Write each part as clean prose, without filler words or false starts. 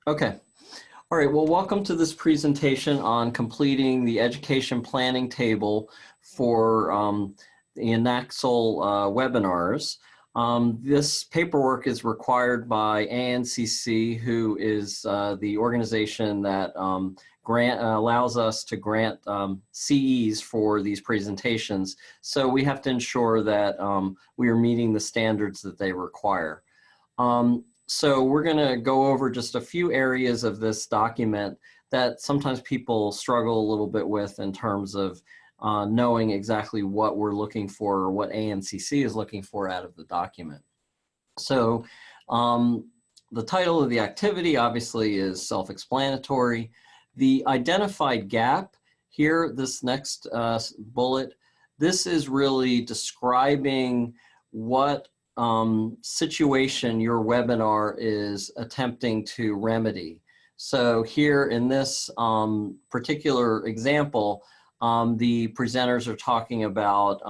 Okay. All right. Well, welcome to this presentation on completing the education planning table for the INACSL webinars. This paperwork is required by ANCC, who is the organization that allows us to grant CEs for these presentations. So we have to ensure that we are meeting the standards that they require. So we're going to go over just a few areas of this document that sometimes people struggle a little bit with in terms of knowing exactly what we're looking for or what ANCC is looking for out of the document. So the title of the activity obviously is self-explanatory. The identified gap here, this next bullet, this is really describing what situation your webinar is attempting to remedy. So here in this particular example, the presenters are talking about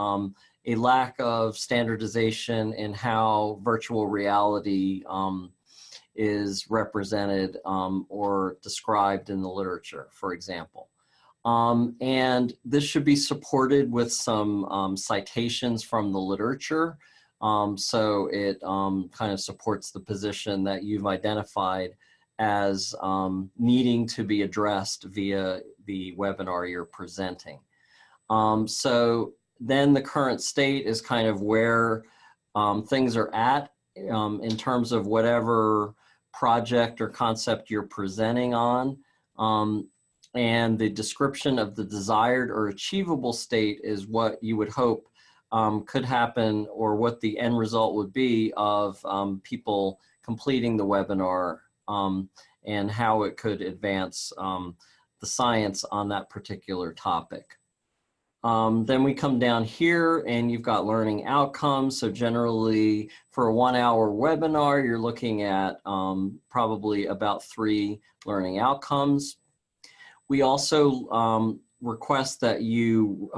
a lack of standardization in how virtual reality is represented or described in the literature, for example. And this should be supported with some citations from the literature. So it kind of supports the position that you've identified as needing to be addressed via the webinar you're presenting. So then the current state is kind of where things are at in terms of whatever project or concept you're presenting on. And the description of the desired or achievable state is what you would hope could happen, or what the end result would be of people completing the webinar and how it could advance the science on that particular topic. Then we come down here and you've got learning outcomes. So generally for a 1-hour webinar, you're looking at probably about 3 learning outcomes. We also request that you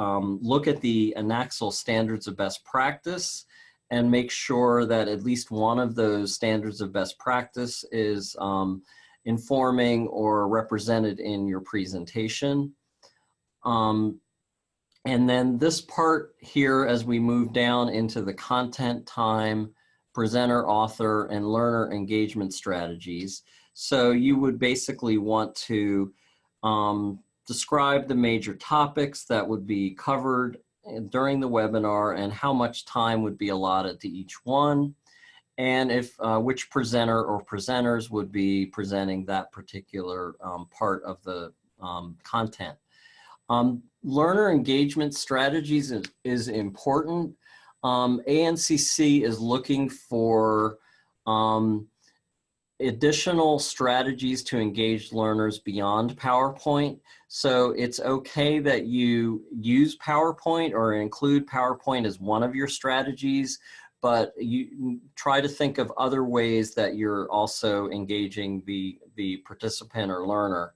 look at the INACSL standards of best practice and make sure that at least one of those standards of best practice is informing or represented in your presentation. And then this part here, as we move down into the content, time, presenter, author, and learner engagement strategies. So you would basically want to describe the major topics that would be covered during the webinar and how much time would be allotted to each one, and if which presenter or presenters would be presenting that particular part of the content. Learner engagement strategies is important. ANCC is looking for additional strategies to engage learners beyond PowerPoint. So it's okay that you use PowerPoint or include PowerPoint as one of your strategies, but you try to think of other ways that you're also engaging the participant or learner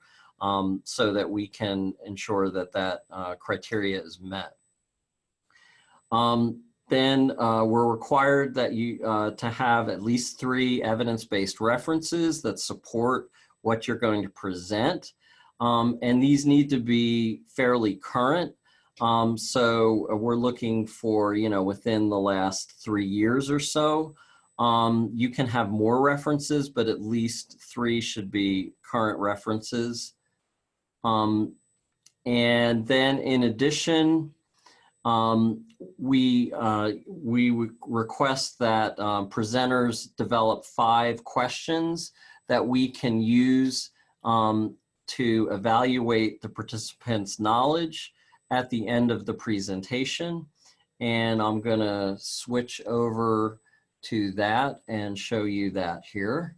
so that we can ensure that that criteria is met. Then we're required that you to have at least 3 evidence-based references that support what you're going to present. And these need to be fairly current. So we're looking for, within the last 3 years or so. You can have more references, but at least 3 should be current references. And then in addition, we request that presenters develop 5 questions that we can use to evaluate the participants' knowledge at the end of the presentation. And I'm going to switch over to that and show you that here.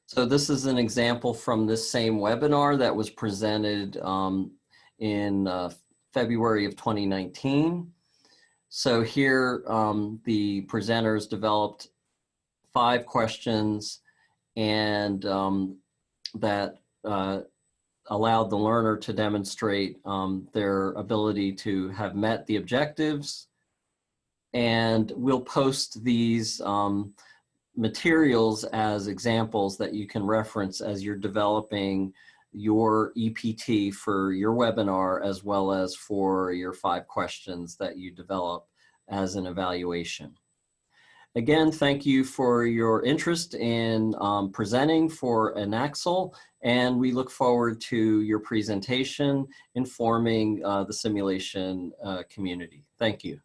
So this is an example from this same webinar that was presented in February of 2019. So here the presenters developed 5 questions and that allowed the learner to demonstrate their ability to have met the objectives and we'll post these materials as examples that you can reference as you're developing your EPT for your webinar, as well as for your 5 questions that you develop as an evaluation. Again, thank you for your interest in presenting for INACSL, and we look forward to your presentation informing the simulation community. Thank you.